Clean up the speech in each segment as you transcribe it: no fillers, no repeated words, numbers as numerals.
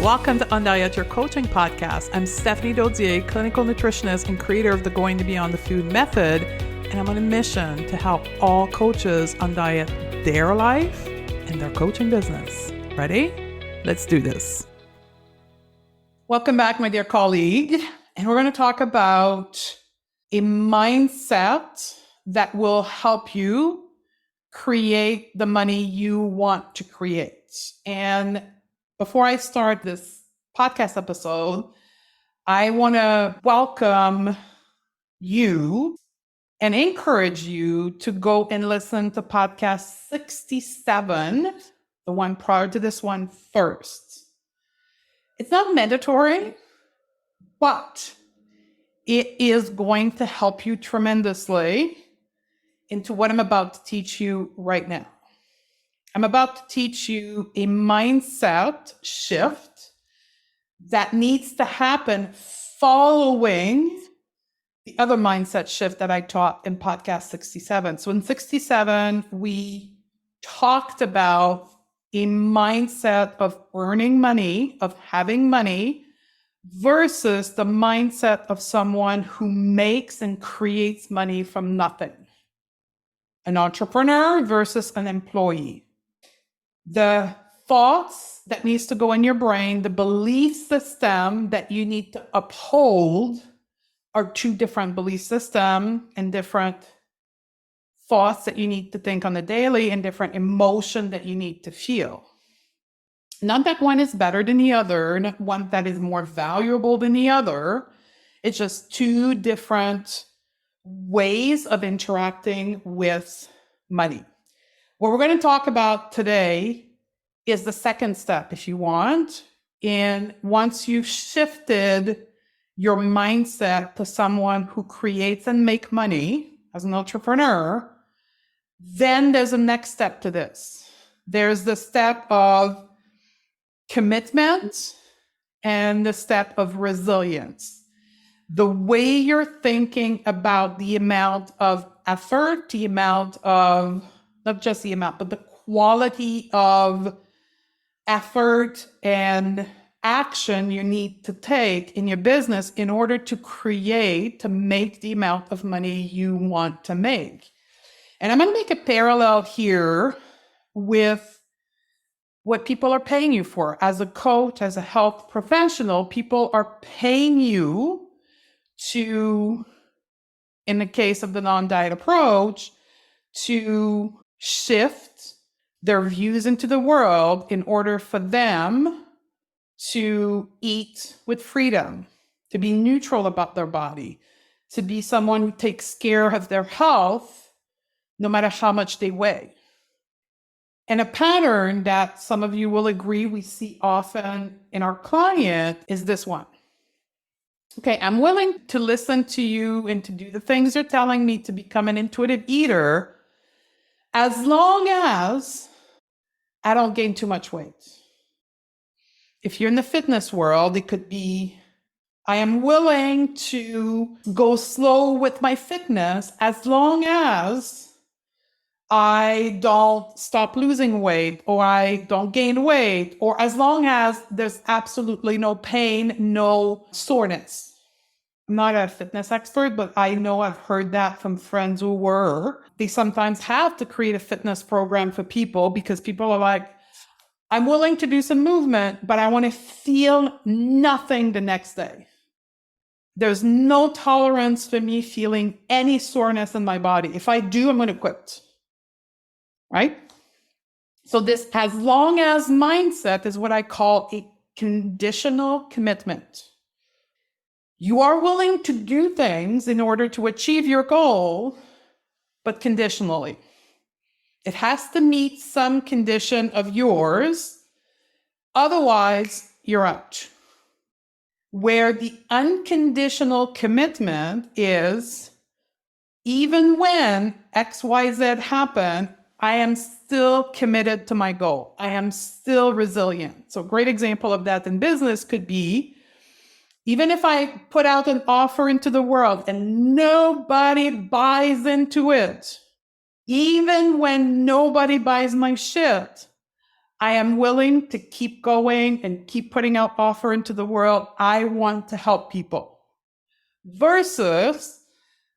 Welcome to Undiet Your Coaching Podcast. I'm Stephanie Dodier, clinical nutritionist and creator of the Going to Beyond the Food method, and I'm on a mission to help all coaches undiet their life and their coaching business. Ready? Let's do this. Welcome back, my dear colleague, and we're going to talk about a mindset that will help you create the money you want to create. And before I start this podcast episode, I want to welcome you and encourage you to go and listen to podcast 67, the one prior to this one first. It's not mandatory, but it is going to help you tremendously into what I'm about to teach you right now. I'm about to teach you a mindset shift that needs to happen following the other mindset shift that I taught in podcast 67. So in 67, we talked about a mindset of earning money, of having money, versus the mindset of someone who makes and creates money from nothing. An entrepreneur versus an employee. The thoughts that needs to go in your brain, the belief system that you need to uphold are two different belief systems and different thoughts that you need to think on the daily and different emotion that you need to feel. Not that one is better than the other, not one that is more valuable than the other. It's just two different ways of interacting with money. What we're going to talk about today is the second step, if you want. And once you've shifted your mindset to someone who creates and makes money as an entrepreneur, then there's a next step to this. There's the step of commitment and the step of resilience. The way you're thinking about the amount of effort, the amount of not just the amount, but the quality of effort and action you need to take in your business in order to make the amount of money you want to make. And I'm going to make a parallel here with what people are paying you for. As a coach, as a health professional, people are paying you to, in the case of the non-diet approach, to shift their views into the world in order for them to eat with freedom, to be neutral about their body, to be someone who takes care of their health no matter how much they weigh. And a pattern that some of you will agree we see often in our client is this one. Okay, I'm willing to listen to you and to do the things you're telling me to become an intuitive eater as long as I don't gain too much weight. If you're in the fitness world, it could be, I am willing to go slow with my fitness as long as I don't stop losing weight or I don't gain weight, or as long as there's absolutely no pain, no soreness. I'm not a fitness expert, but I know I've heard that from friends who were. They sometimes have to create a fitness program for people because people are like, I'm willing to do some movement, but I want to feel nothing the next day. There's no tolerance for me feeling any soreness in my body. If I do, I'm going to quit. Right? So this as long as mindset is what I call a conditional commitment. You are willing to do things in order to achieve your goal, but conditionally. It has to meet some condition of yours. Otherwise, you're out. Where the unconditional commitment is, even when XYZ happen, I am still committed to my goal. I am still resilient. So a great example of that in business could be, even if I put out an offer into the world and nobody buys into it, even when nobody buys my shit, I am willing to keep going and keep putting out offer into the world. I want to help people. Versus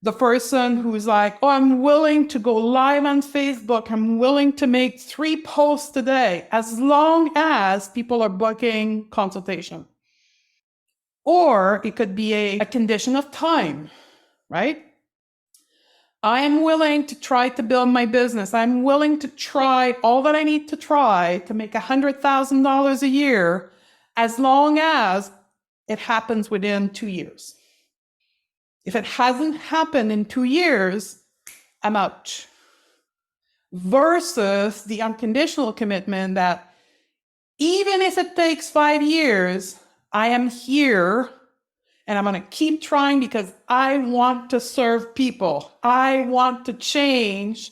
the person who's like, oh, I'm willing to go live on Facebook. I'm willing to make 3 posts a day as long as people are booking consultation. Or it could be a condition of time, right? I am willing to try to build my business. I'm willing to try all that I need to try to make $100,000 a year as long as it happens within 2 years. If it hasn't happened in 2 years, I'm out. Versus the unconditional commitment that even if it takes 5 years, I am here and I'm going to keep trying because I want to serve people. I want to change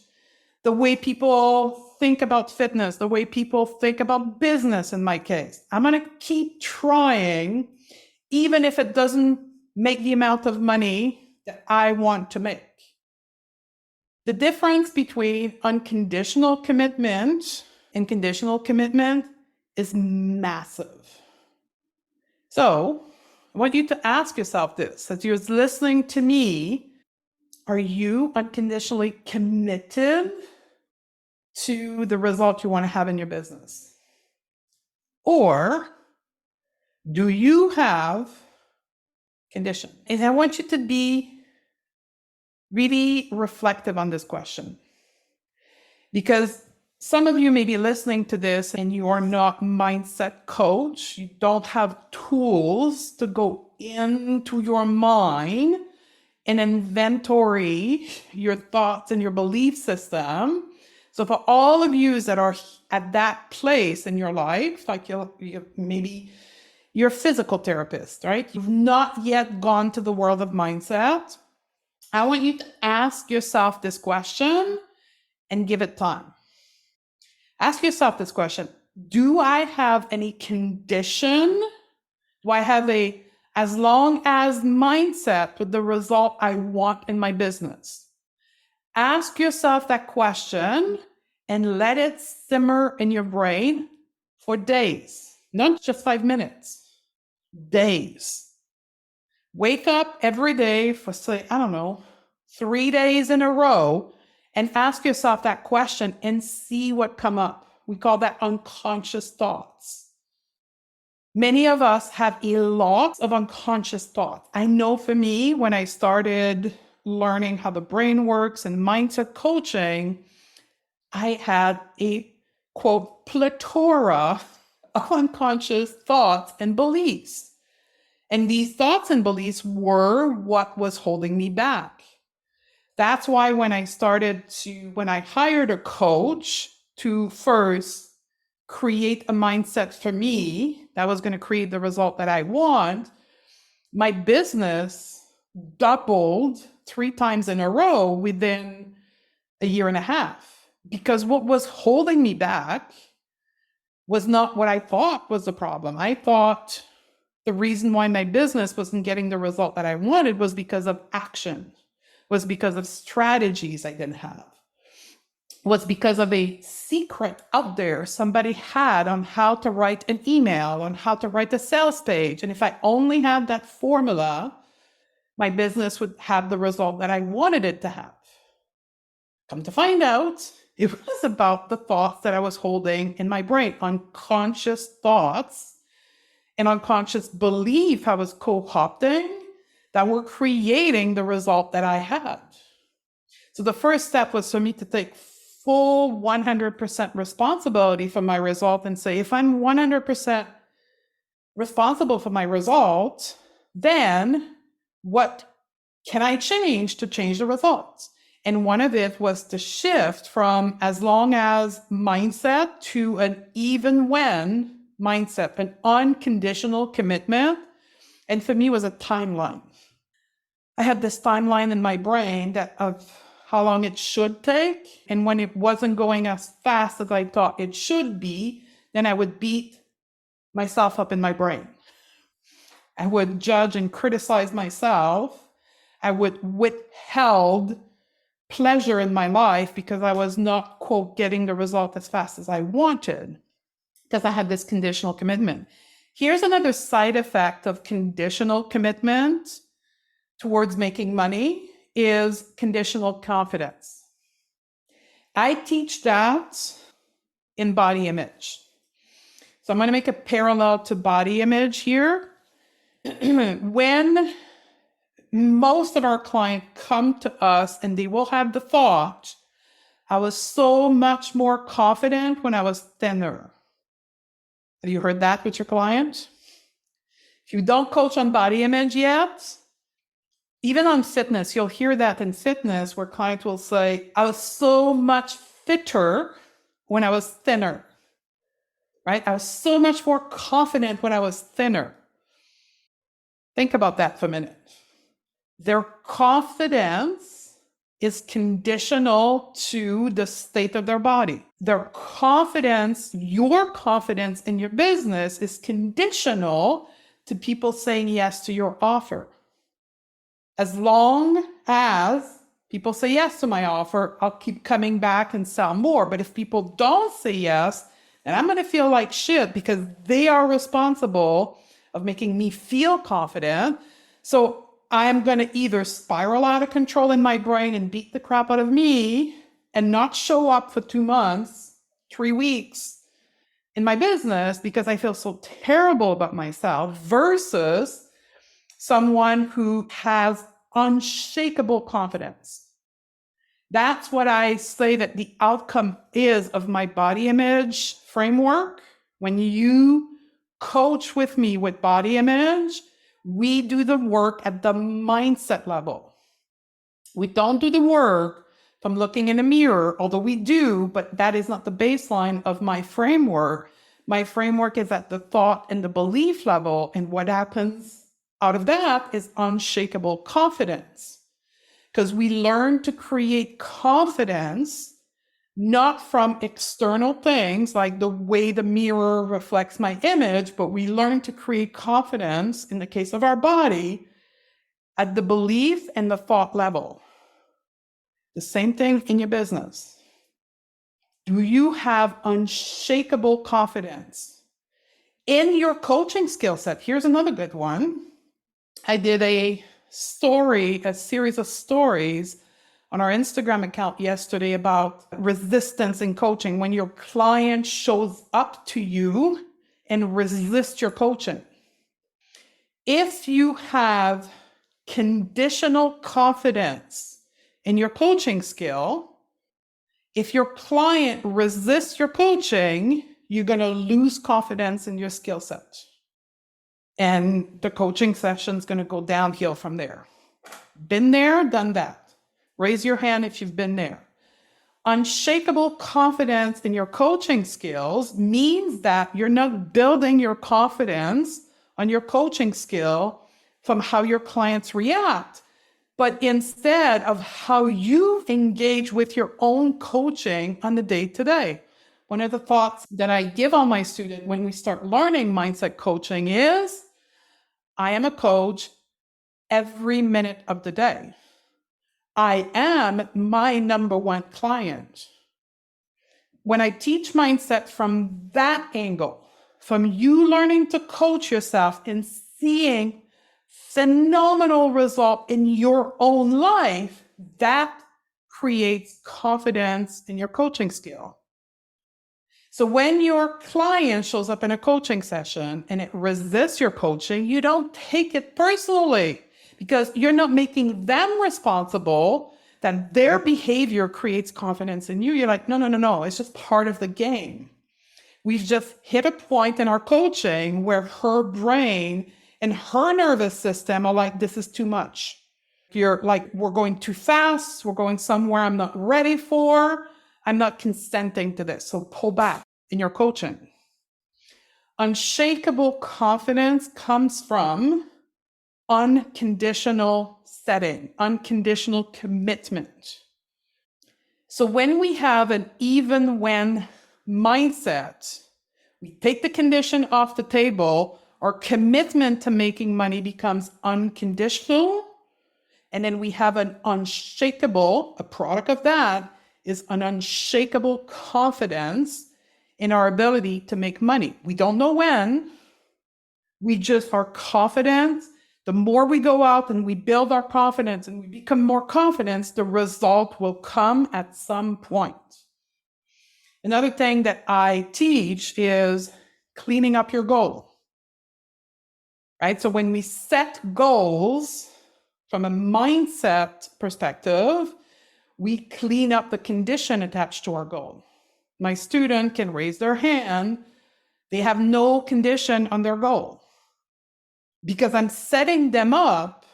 the way people think about fitness, the way people think about business in my case. I'm going to keep trying, even if it doesn't make the amount of money that I want to make. The difference between unconditional commitment and conditional commitment is massive. So I want you to ask yourself this as you're listening to me. Are you unconditionally committed to the result you want to have in your business? Or do you have condition? And I want you to be really reflective on this question, because some of you may be listening to this and you are not mindset coach. You don't have tools to go into your mind and inventory your thoughts and your belief system. So for all of you that are at that place in your life, like maybe you're a physical therapist, right? You've not yet gone to the world of mindset. I want you to ask yourself this question and give it time. Ask yourself this question. Do I have any condition? Do I have a as long as mindset with the result I want in my business? Ask yourself that question and let it simmer in your brain for days, not just 5 minutes, days. Wake up every day for, say, I don't know, 3 days in a row and ask yourself that question and see what come up. We call that unconscious thoughts. Many of us have a lot of unconscious thoughts. I know for me, when I started learning how the brain works and mindset coaching, I had a, quote, plethora of unconscious thoughts and beliefs. And these thoughts and beliefs were what was holding me back. That's why when I hired a coach to first create a mindset for me that was going to create the result that I want, my business doubled 3 times in a row within a year and a half. Because what was holding me back was not what I thought was the problem. I thought the reason why my business wasn't getting the result that I wanted was because of action, was because of strategies I didn't have, was because of a secret out there somebody had on how to write an email, on how to write a sales page. And if I only had that formula, my business would have the result that I wanted it to have. Come to find out, it was about the thoughts that I was holding in my brain, unconscious thoughts and unconscious belief I was co-opting that were creating the result that I had. So the first step was for me to take full 100% responsibility for my result and say, if I'm 100% responsible for my result, then what can I change to change the results? And one of it was to shift from as long as mindset to an even when mindset, an unconditional commitment. And for me, it was a timeline. I had this timeline in my brain that of how long it should take. And when it wasn't going as fast as I thought it should be, then I would beat myself up in my brain. I would judge and criticize myself. I would withheld pleasure in my life because I was not, quote, getting the result as fast as I wanted. because I had this conditional commitment. Here's another side effect of conditional commitment towards making money is conditional confidence. I teach that in body image. So I'm going to make a parallel to body image here. When most of our clients come to us and they will have the thought, I was so much more confident when I was thinner. Have you heard that with your client? If you don't coach on body image yet, even on fitness, you'll hear that in fitness where clients will say, I was so much fitter when I was thinner, right? I was so much more confident when I was thinner. Think about that for a minute. Their confidence is conditional to the state of their body. Their confidence, your confidence in your business is conditional to people saying yes to your offer. As long as people say yes to my offer, I'll keep coming back and sell more. But if people don't say yes, then I'm going to feel like shit because they are responsible of making me feel confident. So I'm going to either spiral out of control in my brain and beat the crap out of me and not show up for 2 months, 3 weeks in my business because I feel so terrible about myself versus someone who has unshakable confidence. That's what I say that the outcome is of my body image framework. When you coach with me with body image, we do the work at the mindset level. We don't do the work from looking in a mirror, although we do, but that is not the baseline of my framework. My framework is at the thought and the belief level, and what happens out of that is unshakable confidence. Because we learn to create confidence not from external things like the way the mirror reflects my image, but we learn to create confidence, in the case of our body, at the belief and the thought level. The same thing in your business. Do you have unshakable confidence in your coaching skill set? Here's another good one. I did a series of stories on our Instagram account yesterday about resistance in coaching, when your client shows up to you and resists your coaching. If you have conditional confidence in your coaching skill, if your client resists your coaching, you're going to lose confidence in your skill set. And the coaching session is going to go downhill from there. Been there, done that. Raise your hand if you've been there. Unshakable confidence in your coaching skills means that you're not building your confidence on your coaching skill from how your clients react, but instead of how you engage with your own coaching on the day-to-day. One of the thoughts that I give all my students when we start learning mindset coaching is, I am a coach every minute of the day. I am my number one client. When I teach mindset from that angle, from you learning to coach yourself and seeing phenomenal result in your own life, that creates confidence in your coaching skill. So when your client shows up in a coaching session and it resists your coaching, you don't take it personally, because you're not making them responsible that their behavior creates confidence in you. You're like, no, it's just part of the game. We've just hit a point in our coaching where her brain and her nervous system are like, this is too much. You're like, we're going too fast. We're going somewhere I'm not ready for. I'm not consenting to this. So pull back in your coaching. Unshakable confidence comes from unconditional setting, unconditional commitment. So when we have an even when mindset, we take the condition off the table, our commitment to making money becomes unconditional. And then we have an unshakable, a product of that is an unshakable confidence in our ability to make money. We don't know when. We just are confident. The more we go out and we build our confidence and we become more confident, the result will come at some point. Another thing that I teach is cleaning up your goal, right? So when we set goals from a mindset perspective, we clean up the condition attached to our goal. My student can raise their hand. They have no condition on their goal because I'm setting them up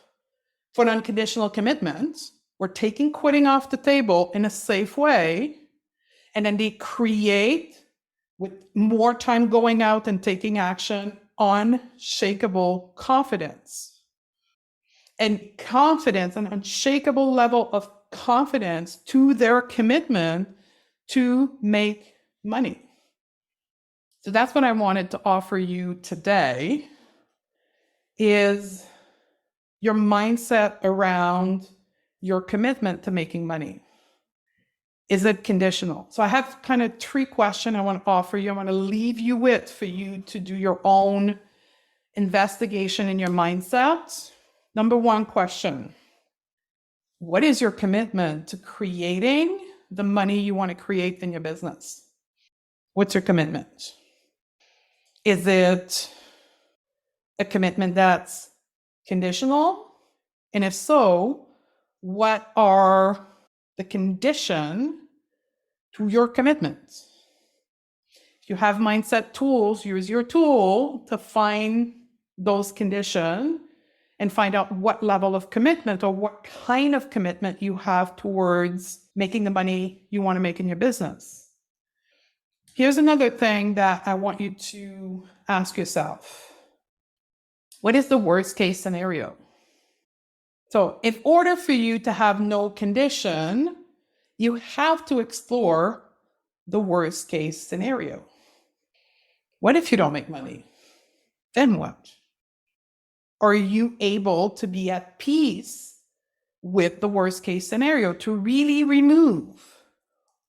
for an unconditional commitment. We're taking quitting off the table in a safe way. And then they create, with more time going out and taking action, unshakable confidence. And confidence, an unshakable level of confidence to their commitment to make money. So that's what I wanted to offer you today, is your mindset around your commitment to making money. Is it conditional? So I have kind of 3 questions I want to offer you. I want to leave you with for you to do your own investigation in your mindset. Number 1 question: what is your commitment to creating the money you want to create in your business? What's your commitment? Is it a commitment that's conditional? And if so, what are the condition to your commitment? If you have mindset tools, use your tool to find those conditions and find out what level of commitment or what kind of commitment you have towards making the money you want to make in your business. Here's another thing that I want you to ask yourself. What is the worst case scenario? So in order for you to have no condition, you have to explore the worst case scenario. What if you don't make money? Then what? Are you able to be at peace with the worst case scenario, to really remove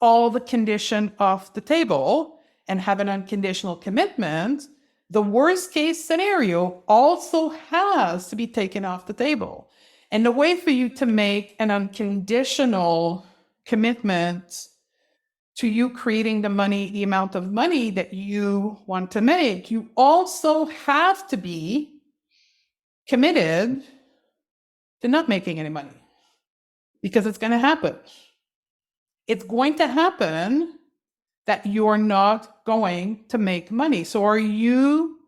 all the condition off the table and have an unconditional commitment? The worst case scenario also has to be taken off the table. And the way for you to make an unconditional commitment to you creating the money, the amount of money that you want to make, you also have to be committed to not making any money, because it's going to happen. It's going to happen that you're not going to make money. So are you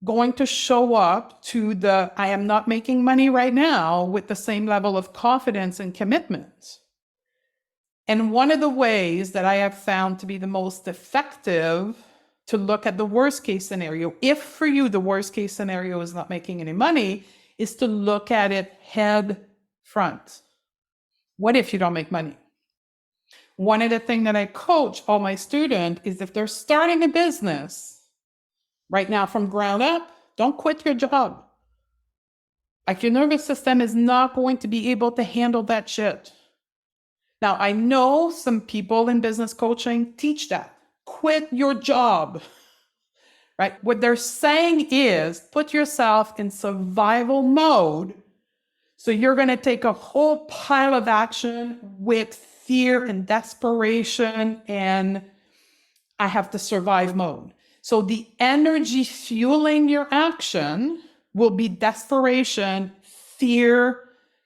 going to show up to the I am not making money right now with the same level of confidence and commitment? And one of the ways that I have found to be the most effective to look at the worst case scenario, if for you the worst case scenario is not making any money, is to look at it head front. What if you don't make money? One of the things that I coach all my students is, if they're starting a business right now from ground up, don't quit your job. Like, your nervous system is not going to be able to handle that shit. Now, I know some people in business coaching teach that. Quit your job, right? What they're saying is put yourself in survival mode. So you're going to take a whole pile of action with fear and desperation and I have to survive mode. So the energy fueling your action will be desperation, fear,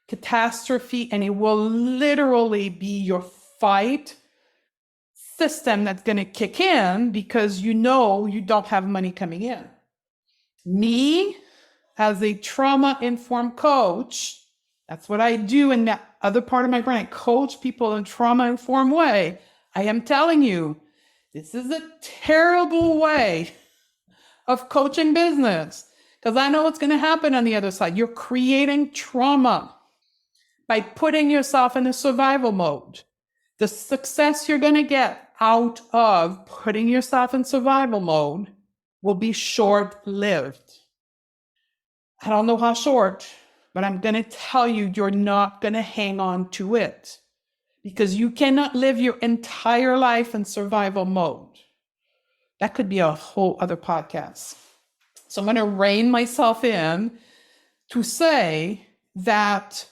catastrophe, and it will literally be your fight system that's going to kick in because you know you don't have money coming in. Me, as a trauma-informed coach, that's what I do in that other part of my brain. I coach people in trauma-informed way. I am telling you, this is a terrible way of coaching business, because I know what's going to happen on the other side. You're creating trauma by putting yourself in a survival mode. The success you're going to get out of putting yourself in survival mode will be short-lived. I don't know how short, but I'm going to tell you, you're not going to hang on to it, because you cannot live your entire life in survival mode. That could be a whole other podcast. So I'm going to rein myself in to say that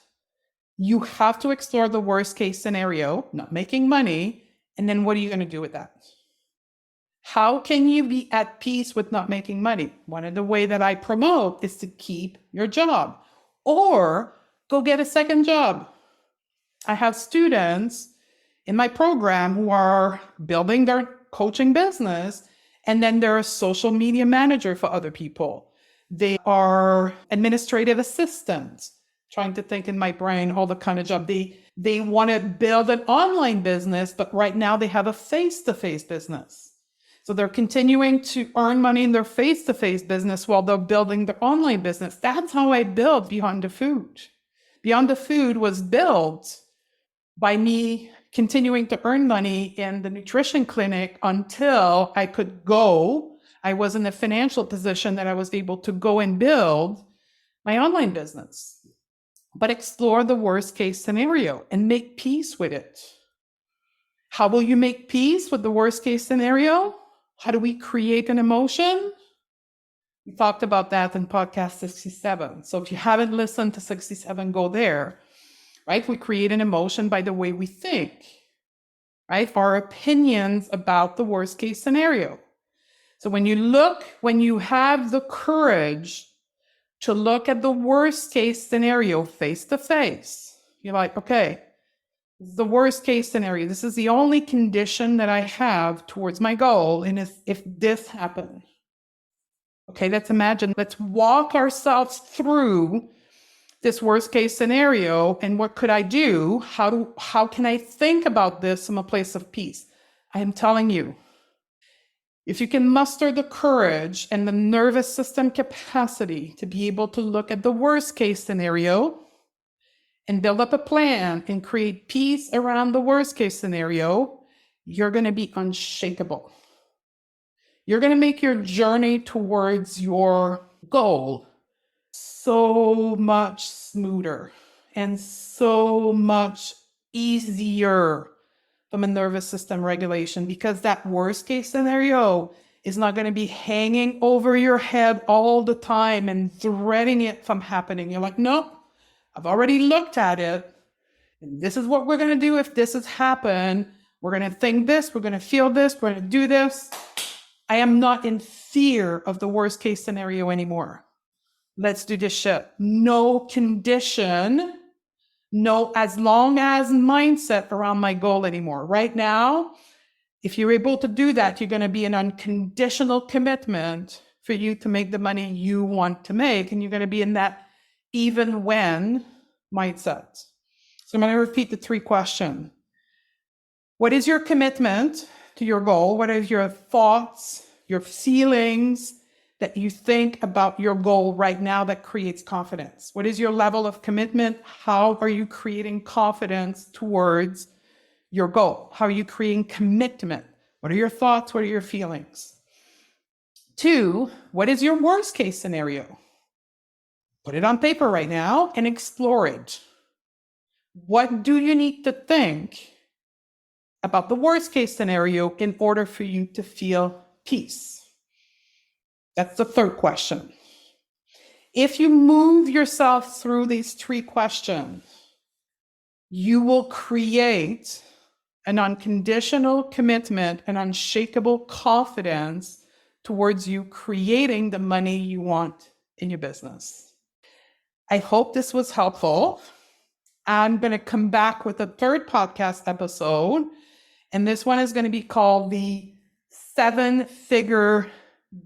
you have to explore the worst case scenario, not making money. And then what are you going to do with that? How can you be at peace with not making money? One of the ways that I promote is to keep your job or go get a second job. I have students in my program who are building their coaching business, and then they're a social media manager for other people. They are administrative assistants, trying to think in my brain all the kind of job. They want to build an online business, but right now they have a face-to-face business. So they're continuing to earn money in their face-to-face business while they're building their online business. That's how I built Beyond the Food. Beyond the Food was built by me continuing to earn money in the nutrition clinic until I could go. I was in a financial position that I was able to go and build my online business. But explore the worst case scenario and make peace with it. How will you make peace with the worst case scenario? How do we create an emotion? We talked about that in podcast 67. So if you haven't listened to 67, go there, right? We create an emotion by the way we think, right? Our opinions about the worst case scenario. So when you have the courage to look at the worst case scenario face to face, you're like, okay, this is the worst case scenario. This is the only condition that I have towards my goal. And if this happened, okay, let's walk ourselves through this worst case scenario. And what could I do? How can I think about this from a place of peace? I am telling you, if you can muster the courage and the nervous system capacity to be able to look at the worst case scenario and build up a plan and create peace around the worst case scenario, you're going to be unshakable. You're going to make your journey towards your goal so much smoother and so much easier from a nervous system regulation, because that worst case scenario is not going to be hanging over your head all the time and dreading it from happening. You're like, nope, I've already looked at it. And this is what we're going to do if this has happened. We're going to think this, we're going to feel this, we're going to do this. I am not in fear of the worst case scenario anymore. Let's do this shit. No condition, no as long as mindset around my goal anymore. Right now, if you're able to do that, you're going to be an unconditional commitment for you to make the money you want to make. And you're going to be in that even when mindset. So I'm going to repeat the 3 questions. What is your commitment to your goal? What are your thoughts, your feelings that you think about your goal right now that creates confidence? What is your level of commitment? How are you creating confidence towards your goal? How are you creating commitment? What are your thoughts? What are your feelings? 2, what is your worst case scenario? Put it on paper right now and explore it. What do you need to think about the worst case scenario in order for you to feel peace? That's the 3rd question. If you move yourself through these 3 questions, you will create an unconditional commitment, an unshakable confidence towards you creating the money you want in your business. I hope this was helpful. I'm going to come back with a 3rd podcast episode, and this one is going to be called the 7-figure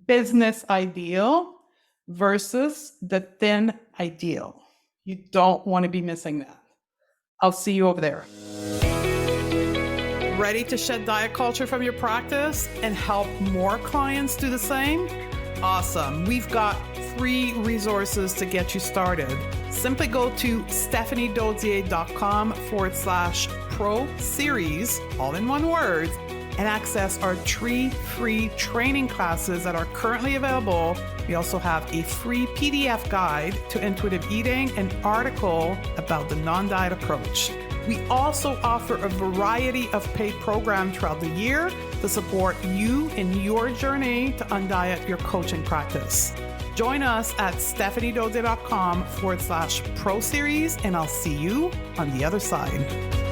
business ideal versus the thin ideal. You don't want to be missing that. I'll see you over there. Ready to shed diet culture from your practice and help more clients do the same? Awesome. We've got 3 resources to get you started. Simply go to stephaniedodier.com/pro series, all in one word, and access our 3 free training classes that are currently available. We also have a free PDF guide to intuitive eating, an article about the non-diet approach. We also offer a variety of paid programs throughout the year to support you in your journey to undiet your coaching practice. Join us at stephaniedode.com/pro series, and I'll see you on the other side.